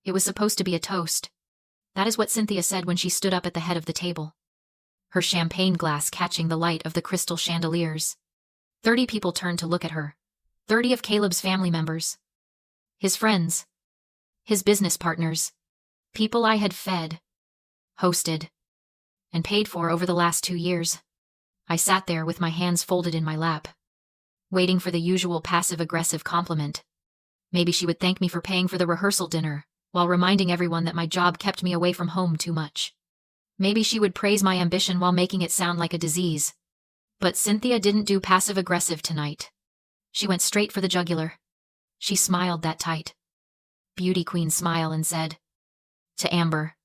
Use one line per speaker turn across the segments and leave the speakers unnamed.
It was supposed to be a toast. That is what Cynthia said when she stood up at the head of the table, her champagne glass catching the light of the crystal chandeliers. 30 people turned to look at her. 30 of Caleb's family members. His friends. His business partners. People I had fed, hosted, and paid for over the last 2 years. I sat there with my hands folded in my lap, waiting for the usual passive-aggressive compliment. Maybe she would thank me for paying for the rehearsal dinner, while reminding everyone that my job kept me away from home too much. Maybe she would praise my ambition while making it sound like a disease. But Cynthia didn't do passive-aggressive tonight. She went straight for the jugular. She smiled that tight, beauty queen smile and said, to Amber,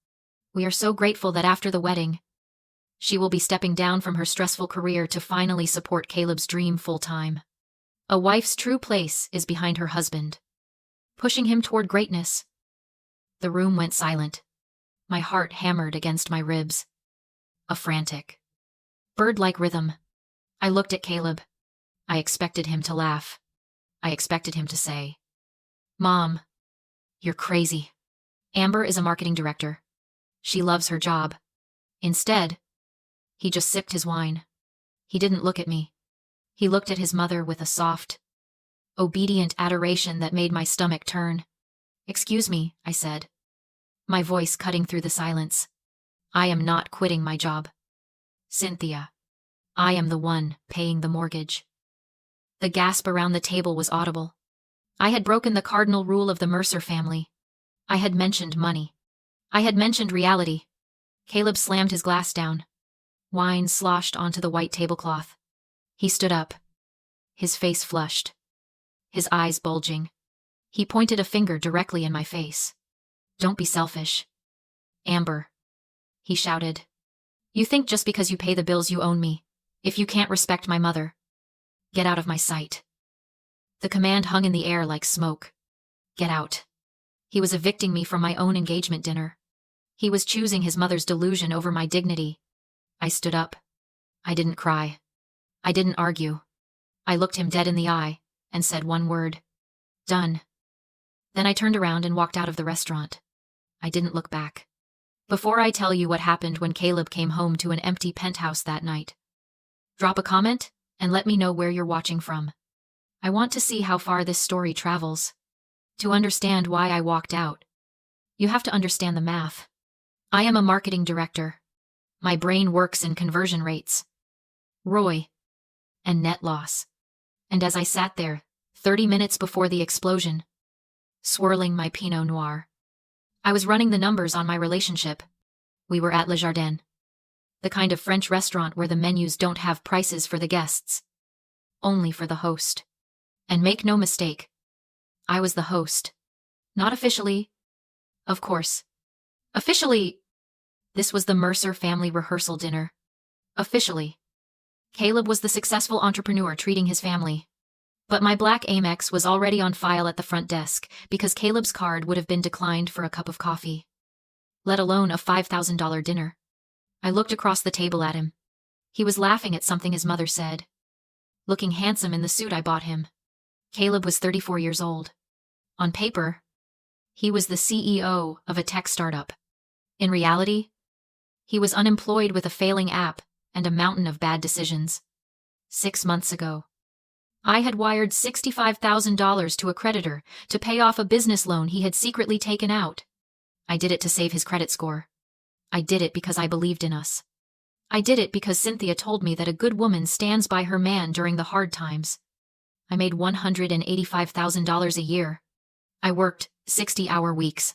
"We are so grateful that after the wedding, she will be stepping down from her stressful career to finally support Caleb's dream full-time. A wife's true place is behind her husband, pushing him toward greatness." The room went silent. My heart hammered against my ribs. A frantic, bird-like rhythm. I looked at Caleb. I expected him to laugh. I expected him to say, "Mom, you're crazy. Amber is a marketing director. She loves her job." Instead, he just sipped his wine. He didn't look at me. He looked at his mother with a soft, obedient adoration that made my stomach turn. "Excuse me," I said, my voice cutting through the silence. "I am not quitting my job. Cynthia, I am the one paying the mortgage." The gasp around the table was audible. I had broken the cardinal rule of the Mercer family. I had mentioned money. I had mentioned reality. Caleb slammed his glass down. Wine sloshed onto the white tablecloth. He stood up, his face flushed, his eyes bulging. He pointed a finger directly in my face. "Don't be selfish, Amber," he shouted. "You think just because you pay the bills you own me, if you can't respect my mother. Get out of my sight." The command hung in the air like smoke. Get out. He was evicting me from my own engagement dinner. He was choosing his mother's delusion over my dignity. I stood up. I didn't cry. I didn't argue. I looked him dead in the eye and said one word. "Done." Then I turned around and walked out of the restaurant. I didn't look back. Before I tell you what happened when Caleb came home to an empty penthouse that night, drop a comment and let me know where you're watching from. I want to see how far this story travels. To understand why I walked out, you have to understand the math. I am a marketing director. My brain works in conversion rates, ROI, and net loss. And as I sat there, 30 minutes before the explosion, swirling my Pinot Noir, I was running the numbers on my relationship. We were at Le Jardin, the kind of French restaurant where the menus don't have prices for the guests, only for the host. And make no mistake, I was the host. Not officially, of course. Officially, this was the Mercer family rehearsal dinner. Officially, Caleb was the successful entrepreneur treating his family. But my black Amex was already on file at the front desk because Caleb's card would have been declined for a cup of coffee, let alone a $5,000 dinner. I looked across the table at him. He was laughing at something his mother said, looking handsome in the suit I bought him. Caleb was 34 years old. On paper, he was the CEO of a tech startup. In reality, he was unemployed with a failing app and a mountain of bad decisions. 6 months ago, I had wired $65,000 to a creditor to pay off a business loan he had secretly taken out. I did it to save his credit score. I did it because I believed in us. I did it because Cynthia told me that a good woman stands by her man during the hard times. I made $185,000 a year. I worked 60-hour weeks.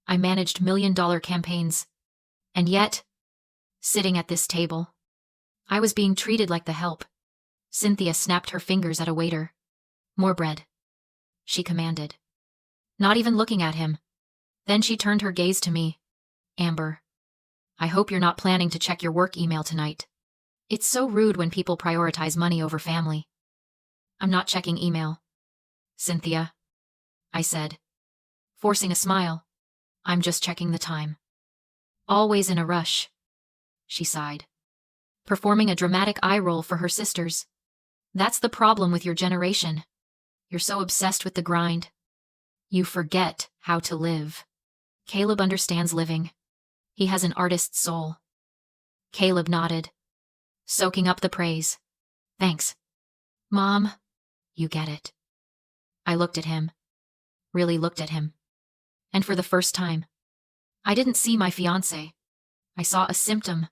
I managed million-dollar campaigns. And yet, sitting at this table, I was being treated like the help. Cynthia snapped her fingers at a waiter. "More bread," she commanded, not even looking at him. Then she turned her gaze to me. "Amber, I hope you're not planning to check your work email tonight. It's so rude when people prioritize money over family." "I'm not checking email, Cynthia," I said, forcing a smile. "I'm just checking the time." "Always in a rush," she sighed, performing a dramatic eye roll for her sisters. "That's the problem with your generation. You're so obsessed with the grind. You forget how to live." Caleb understands living. He has an artist's soul. Caleb nodded, soaking up the praise. Thanks. Mom, you get it. I looked at him. Really looked at him. And for the first time, I didn't see my fiancé. I saw a symptom.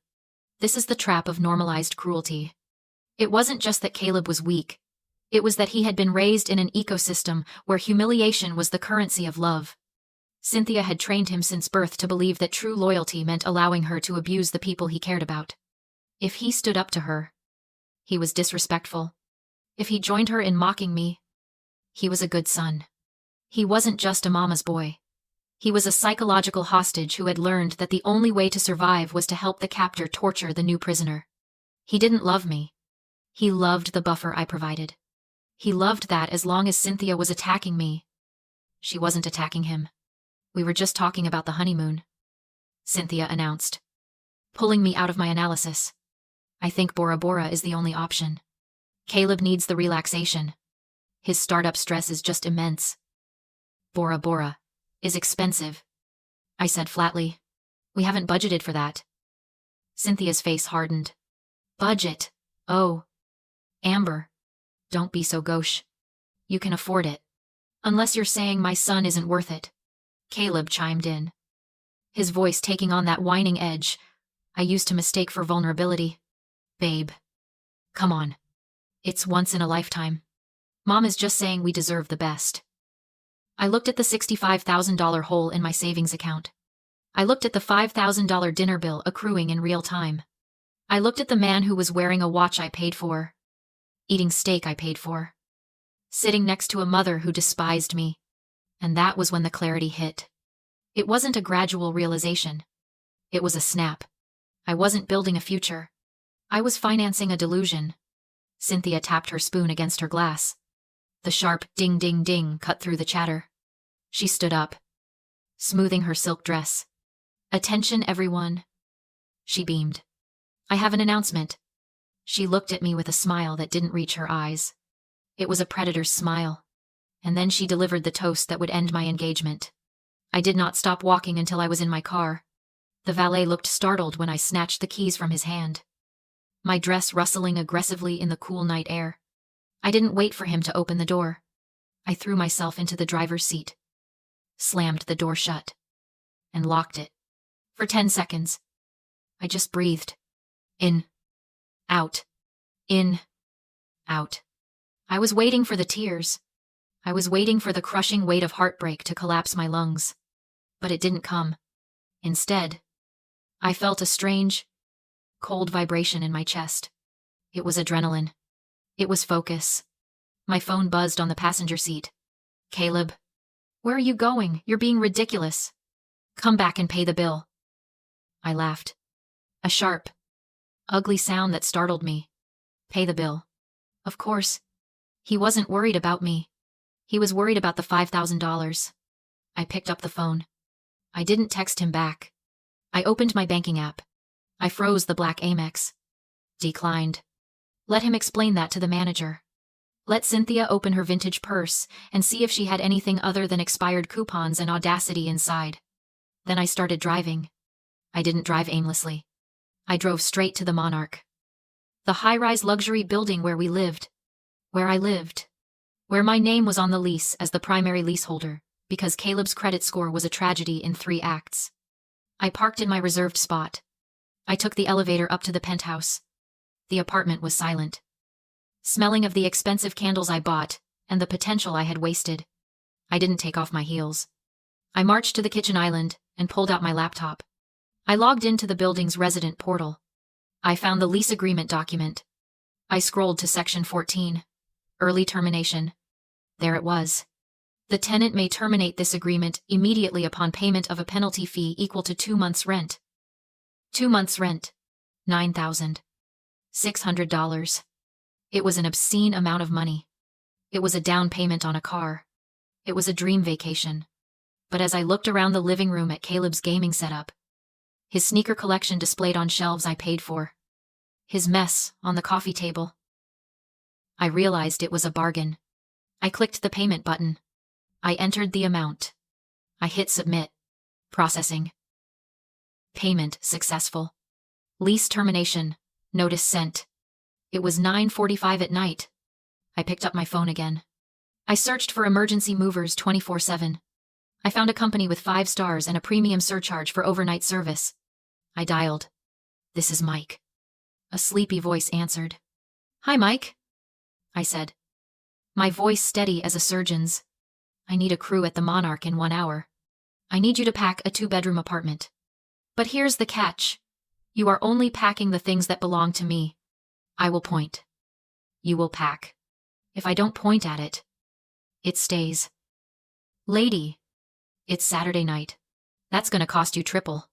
This is the trap of normalized cruelty. It wasn't just that Caleb was weak. It was that he had been raised in an ecosystem where humiliation was the currency of love. Cynthia had trained him since birth to believe that true loyalty meant allowing her to abuse the people he cared about. If he stood up to her, he was disrespectful. If he joined her in mocking me, he was a good son. He wasn't just a mama's boy. He was a psychological hostage who had learned that the only way to survive was to help the captor torture the new prisoner. He didn't love me. He loved the buffer I provided. He loved that as long as Cynthia was attacking me. She wasn't attacking him. We were just talking about the honeymoon, Cynthia announced, pulling me out of my analysis. I think Bora Bora is the only option. Caleb needs the relaxation. His startup stress is just immense. Bora Bora is expensive, I said flatly. We haven't budgeted for that. Cynthia's face hardened. Budget? Oh. Amber, don't be so gauche. You can afford it. Unless you're saying my son isn't worth it. Caleb chimed in, his voice taking on that whining edge I used to mistake for vulnerability. Babe, come on. It's once in a lifetime. Mom is just saying we deserve the best. I looked at the $65,000 hole in my savings account. I looked at the $5,000 dinner bill accruing in real time. I looked at the man who was wearing a watch I paid for, eating steak I paid for, sitting next to a mother who despised me. And that was when the clarity hit. It wasn't a gradual realization. It was a snap. I wasn't building a future. I was financing a delusion. Cynthia tapped her spoon against her glass. The sharp ding ding ding cut through the chatter. She stood up, smoothing her silk dress. Attention, everyone. She beamed. I have an announcement. She looked at me with a smile that didn't reach her eyes. It was a predator's smile. And then she delivered the toast that would end my engagement. I did not stop walking until I was in my car. The valet looked startled when I snatched the keys from his hand, my dress rustling aggressively in the cool night air. I didn't wait for him to open the door. I threw myself into the driver's seat, slammed the door shut, and locked it. For 10 seconds, I just breathed. In, out, in, out. I was waiting for the tears. I was waiting for the crushing weight of heartbreak to collapse my lungs. But it didn't come. Instead, I felt a strange, cold vibration in my chest. It was adrenaline. It was focus. My phone buzzed on the passenger seat. Caleb, where are you going? You're being ridiculous. Come back and pay the bill. I laughed. A sharp, ugly sound that startled me. Pay the bill. Of course. He wasn't worried about me. He was worried about the $5,000. I picked up the phone. I didn't text him back. I opened my banking app. I froze the black Amex. Declined. Let him explain that to the manager. Let Cynthia open her vintage purse and see if she had anything other than expired coupons and audacity inside. Then I started driving. I didn't drive aimlessly. I drove straight to the Monarch. The high-rise luxury building where we lived. Where I lived. Where my name was on the lease as the primary leaseholder, because Caleb's credit score was a tragedy in 3 acts. I parked in my reserved spot. I took the elevator up to the penthouse. The apartment was silent, smelling of the expensive candles I bought and the potential I had wasted. I didn't take off my heels. I marched to the kitchen island and pulled out my laptop. I logged into the building's resident portal. I found the lease agreement document. I scrolled to section 14, early termination. There it was. The tenant may terminate this agreement immediately upon payment of a penalty fee equal to 2 months' rent. 2 months' rent. $9,600. It was an obscene amount of money. It was a down payment on a car. It was a dream vacation. But as I looked around the living room at Caleb's gaming setup, his sneaker collection displayed on shelves I paid for, his mess on the coffee table, I realized it was a bargain. I clicked the payment button. I entered the amount. I hit submit. Processing. Payment successful. Lease termination. Notice sent. It was 9:45 at night. I picked up my phone again. I searched for emergency movers 24/7. I found a company with 5 stars and a premium surcharge for overnight service. I dialed. "This is Mike." A sleepy voice answered. "Hi, Mike," I said. My voice steady as a surgeon's. "I need a crew at the Monarch in 1 hour. I need you to pack a 2-bedroom apartment. But here's the catch. You are only packing the things that belong to me. I will point. You will pack. If I don't point at it, it stays. Lady, it's Saturday night. That's gonna cost you triple.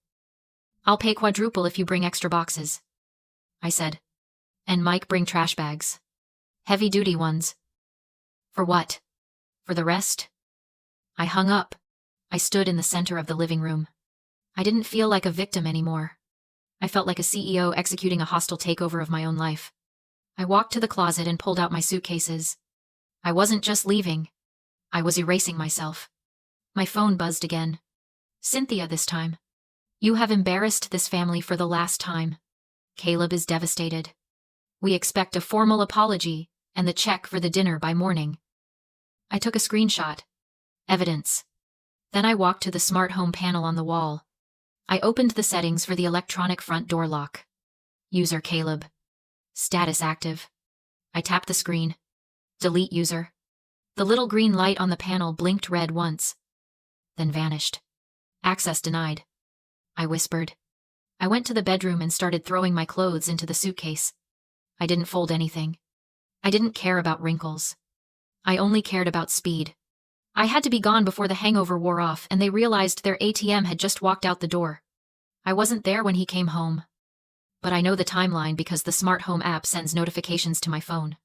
I'll pay quadruple if you bring extra boxes," I said. "And Mike, bring trash bags. Heavy-duty ones." "For what? For the rest?" I hung up. I stood in the center of the living room. I didn't feel like a victim anymore. I felt like a CEO executing a hostile takeover of my own life. I walked to the closet and pulled out my suitcases. I wasn't just leaving. I was erasing myself. My phone buzzed again. "Cynthia this time. You have embarrassed this family for the last time. Caleb is devastated. We expect a formal apology and the check for the dinner by morning." I took a screenshot. Evidence. Then I walked to the smart home panel on the wall. I opened the settings for the electronic front door lock. User Caleb. Status active. I tapped the screen. Delete user. The little green light on the panel blinked red once, then vanished. Access denied. I whispered. I went to the bedroom and started throwing my clothes into the suitcase. I didn't fold anything. I didn't care about wrinkles. I only cared about speed. I had to be gone before the hangover wore off and they realized their ATM had just walked out the door. I wasn't there when he came home. But I know the timeline because the smart home app sends notifications to my phone.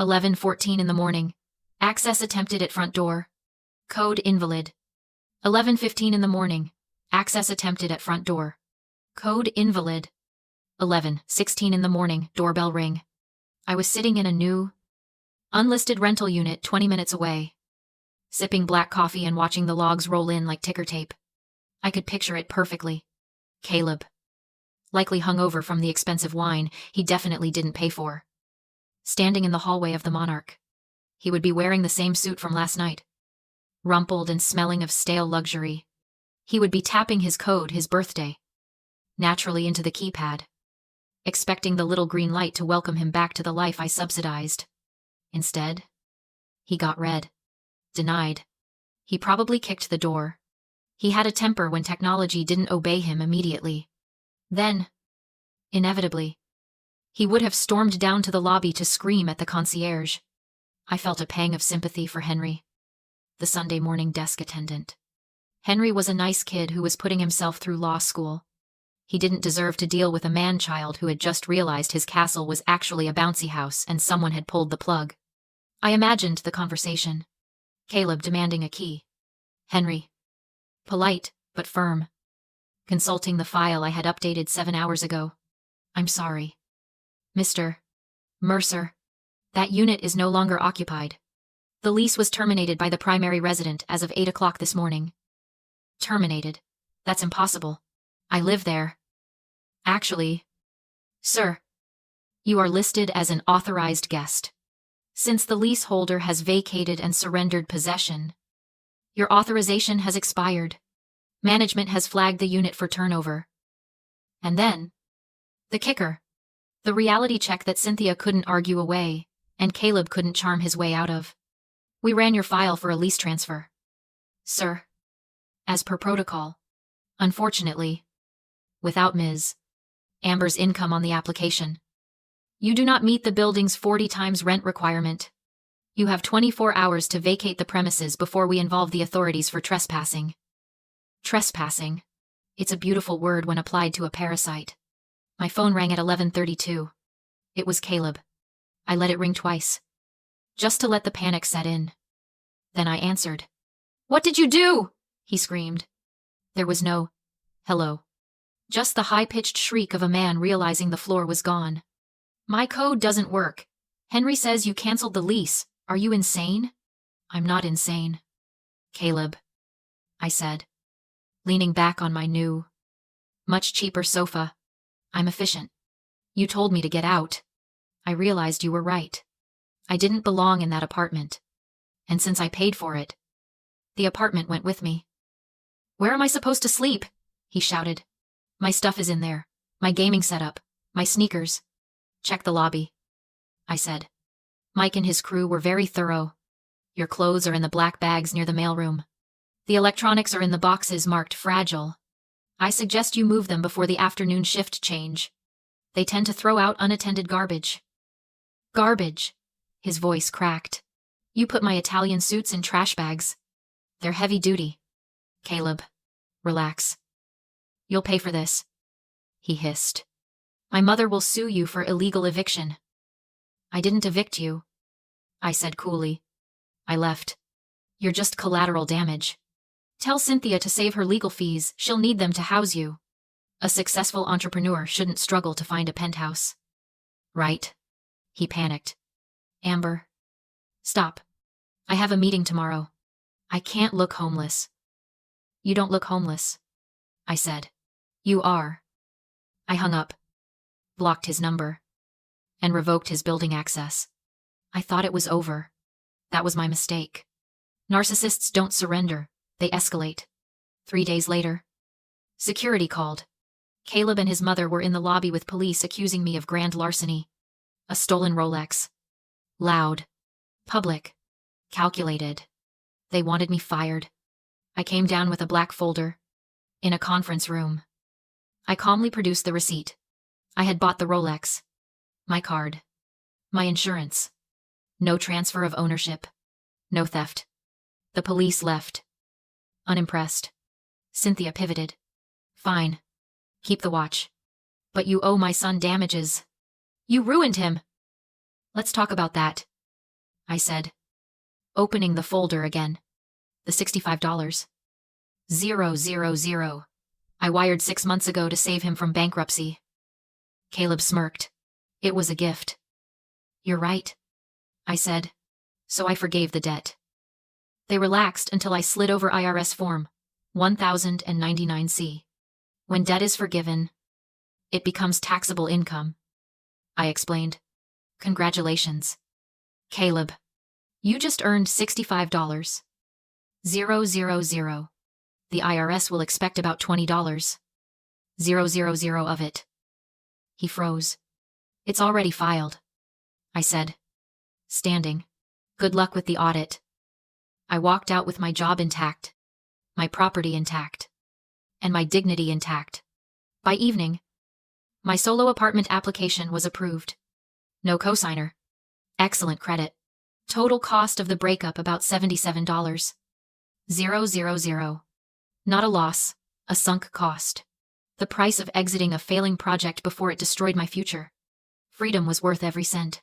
11:14 in the morning. Access attempted at front door. Code invalid. 11:15 in the morning. Access attempted at front door. Code invalid. 11:16 in the morning. Doorbell ring. I was sitting in a new, unlisted rental unit 20 minutes away, sipping black coffee and watching the logs roll in like ticker tape. I could picture it perfectly. Caleb. Likely hungover from the expensive wine he definitely didn't pay for. Standing in the hallway of the Monarch. He would be wearing the same suit from last night. Rumpled and smelling of stale luxury. He would be tapping his code, his birthday, naturally into the keypad, expecting the little green light to welcome him back to the life I subsidized. Instead, he got red. Denied. He probably kicked the door. He had a temper when technology didn't obey him immediately. Then, inevitably, he would have stormed down to the lobby to scream at the concierge. I felt a pang of sympathy for Henry, the Sunday morning desk attendant. Henry was a nice kid who was putting himself through law school. He didn't deserve to deal with a man-child who had just realized his castle was actually a bouncy house and someone had pulled the plug. I imagined the conversation. Caleb demanding a key. Henry. Polite, but firm. Consulting the file I had updated 7 hours ago. "I'm sorry. Mr. Mercer. That unit is no longer occupied. The lease was terminated by the primary resident as of 8 o'clock this morning." Terminated? That's impossible. I live there. Actually, sir, you are listed as an authorized guest. Since the leaseholder has vacated and surrendered possession, your authorization has expired. Management has flagged the unit for turnover. And then, the kicker. The reality check that Cynthia couldn't argue away, and Caleb couldn't charm his way out of. We ran your file for a lease transfer. Sir. As per protocol. Unfortunately. Without Ms. Amber's income on the application. You do not meet the building's 40 times rent requirement. You have 24 hours to vacate the premises before we involve the authorities for trespassing. Trespassing. It's a beautiful word when applied to a parasite. My phone rang at 11:32. It was Caleb. I let it ring twice, just to let the panic set in. Then I answered. "What did you do?" he screamed. There was no hello. Just the high-pitched shriek of a man realizing the floor was gone. "My code doesn't work. Henry says you canceled the lease. Are you insane?" "I'm not insane, Caleb," I said. leaning back on my new, much cheaper sofa. I'm efficient. You told me to get out. I realized you were right. I didn't belong in that apartment. And since I paid for it, the apartment went with me. Where am I supposed to sleep? He shouted. My stuff is in there. My gaming setup. My sneakers. Check the lobby, I said. Mike and his crew were very thorough. Your clothes are in the black bags near the mailroom. The electronics are in the boxes marked fragile. I suggest you move them before the afternoon shift change. They tend to throw out unattended garbage. Garbage. His voice cracked. You put my Italian suits in trash bags. They're heavy duty. Caleb, relax. You'll pay for this, he hissed. My mother will sue you for illegal eviction. I didn't evict you, I said coolly. I left. You're just collateral damage. Tell Cynthia to save her legal fees, she'll need them to house you. A successful entrepreneur shouldn't struggle to find a penthouse. Right? He panicked. Amber. Stop. I have a meeting tomorrow. I can't look homeless. You don't look homeless, I said. You are. I hung up, blocked his number, and revoked his building access. I thought it was over. That was my mistake. Narcissists don't surrender, they escalate. 3 days later, security called. Caleb and his mother were in the lobby with police accusing me of grand larceny. A stolen Rolex. Loud. Public. Calculated. They wanted me fired. I came down with a black folder. In a conference room. I calmly produced the receipt. I had bought the Rolex. My card. My insurance. No transfer of ownership. No theft. The police left. Unimpressed. Cynthia pivoted. Fine. Keep the watch. But you owe my son damages. You ruined him. Let's talk about that, I said, opening the folder again. The $65. 000. I wired 6 months ago to save him from bankruptcy. Caleb smirked. It was a gift. You're right, I said. So I forgave the debt. They relaxed until I slid over IRS form 1099-C. When debt is forgiven, it becomes taxable income, I explained. Congratulations. Caleb, you just earned $65. 000. The IRS will expect about $20. 000 of it. He froze. It's already filed, I said, standing. Good luck with the audit. I walked out with my job intact, my property intact, and my dignity intact. By evening, my solo apartment application was approved. No cosigner. Excellent credit. Total cost of the breakup about $77. 000. Not a loss, a sunk cost. The price of exiting a failing project before it destroyed my future. Freedom was worth every cent.